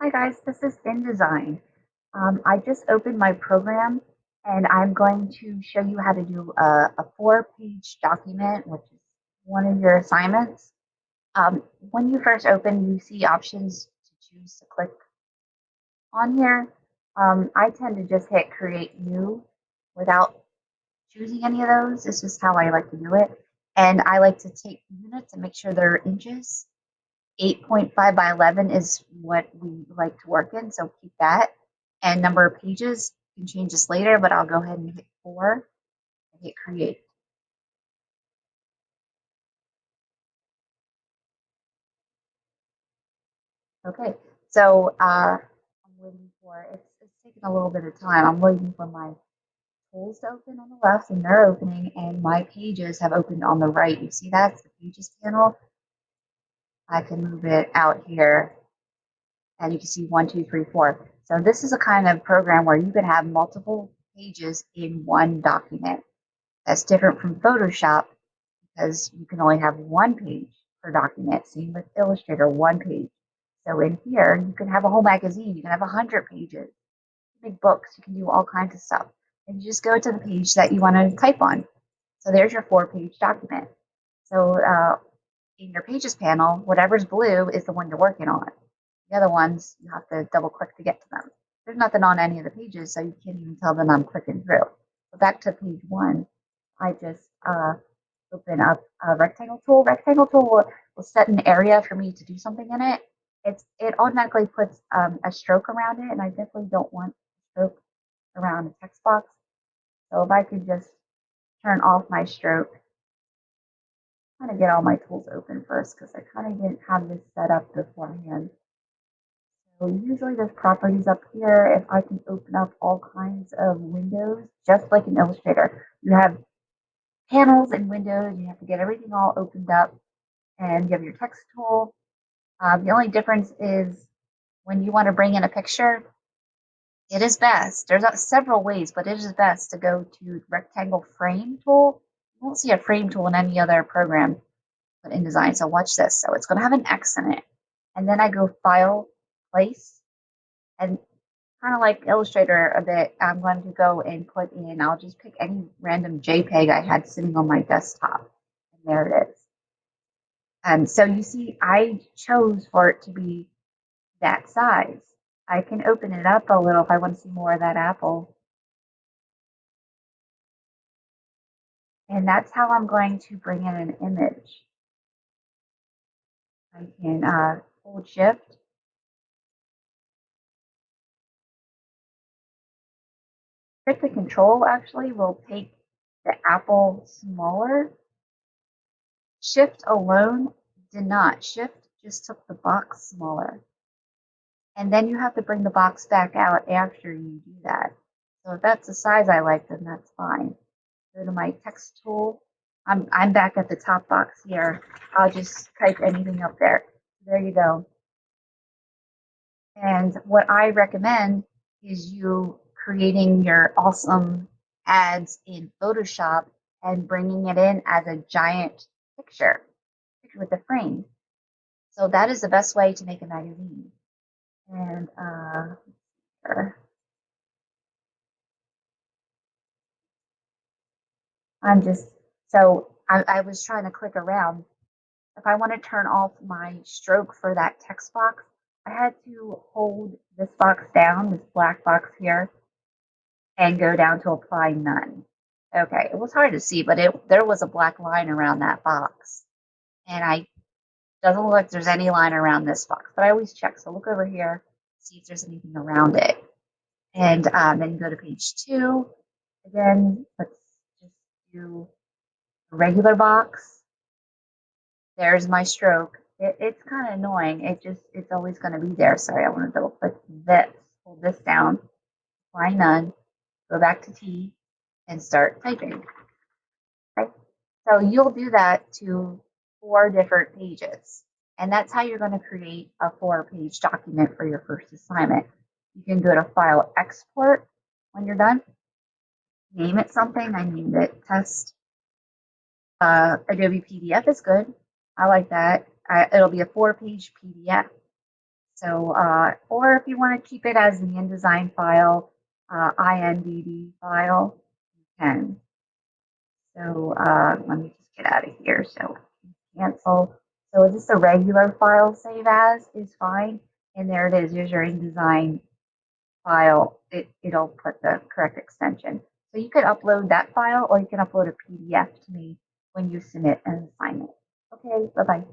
Hi guys, this is InDesign. I just opened my program and I'm going to show you how to do a four-page document, which is one of your assignments. When you first open, you see options to choose to click on here. I tend to just hit create new without choosing any of those. It's just how I like to do it. And I like to take units and make sure they're inches. 8.5 by 11 is what we like to work in, so keep that. And number of pages, you can change this later, but I'll go ahead and hit 4 and hit create. Okay, so I'm waiting for it's taking a little bit of time. I'm waiting for my tools to open on the left, and they're opening, and my pages have opened on the right. You see that? It's the pages panel. I can move it out here and you can see 1, 2, 3, 4. So this is a kind of program where you can have multiple pages in one document. That's different from Photoshop because you can only have one page per document. Same with Illustrator, one page. So in here, you can have a whole magazine. You can have 100 pages, big books. You can do all kinds of stuff. And you just go to the page that you want to type on. So there's your four-page document. So in your Pages panel, whatever's blue is the one you're working on. The other ones, you have to double click to get to them. There's nothing on any of the pages, so you can't even tell that I'm clicking through. But back to page 1, I just open up a rectangle tool. Rectangle tool will set an area for me to do something in it. It automatically puts a stroke around it, and I definitely don't want a stroke around a text box. So if I could just turn off my stroke, kind of get all my tools open first because I kind of didn't have this set up beforehand. So usually there's properties up here. If I can open up all kinds of windows, just like in Illustrator, you have panels and windows. You have to get everything all opened up, and you have your text tool. The only difference is when you want to bring in a picture, it is best. There's several ways, but it is best to go to rectangle frame tool. You won't see a frame tool in any other program but InDesign. So watch this. So it's going to have an X in it, and then I go File, Place, and kind of like Illustrator a bit, I'm going to go and put in, I'll just pick any random JPEG I had sitting on my desktop. And there it is. So you see, I chose for it to be that size. I can open it up a little if I want to see more of that apple. And that's how I'm going to bring in an image. I can hold shift. Hit the control actually will take the apple smaller. Shift alone did not. Shift just took the box smaller. And then you have to bring the box back out after you do that. So if that's the size I like, then that's fine. Go to my text tool. I'm back at the top box here. I'll just type anything up there. There you go. And what I recommend is you creating your awesome ads in Photoshop and bringing it in as a giant picture with a frame. So that is the best way to make a magazine. And I'm just, so I was trying to click around. If I want to turn off my stroke for that text box, I had to hold this box down, this black box here, and go down to apply none. Okay, it was hard to see, but there was a black line around that box. And I doesn't look like there's any line around this box, but I always check. So look over here, see if there's anything around it. And then you go to page 2. Again, let's just do a regular box. There's my stroke. It's kind of annoying. It's always going to be there. Sorry, I want to double click this, hold this down, apply none, go back to T, and start typing. Okay? So you'll do that to 4 different pages. And that's how you're going to create a 4-page document for your first assignment. You can go to File, Export when you're done. Name it something. I named it Test. Adobe PDF is good. I like that. It'll be a 4-page PDF. So, or if you want to keep it as the InDesign file, INDD file, you can. So let me just get out of here. So cancel. So just a regular file save as is fine. And there it is. Here's your InDesign file. It'll put the correct extension. So you could upload that file or you can upload a PDF to me when you submit an assignment. Okay, bye-bye.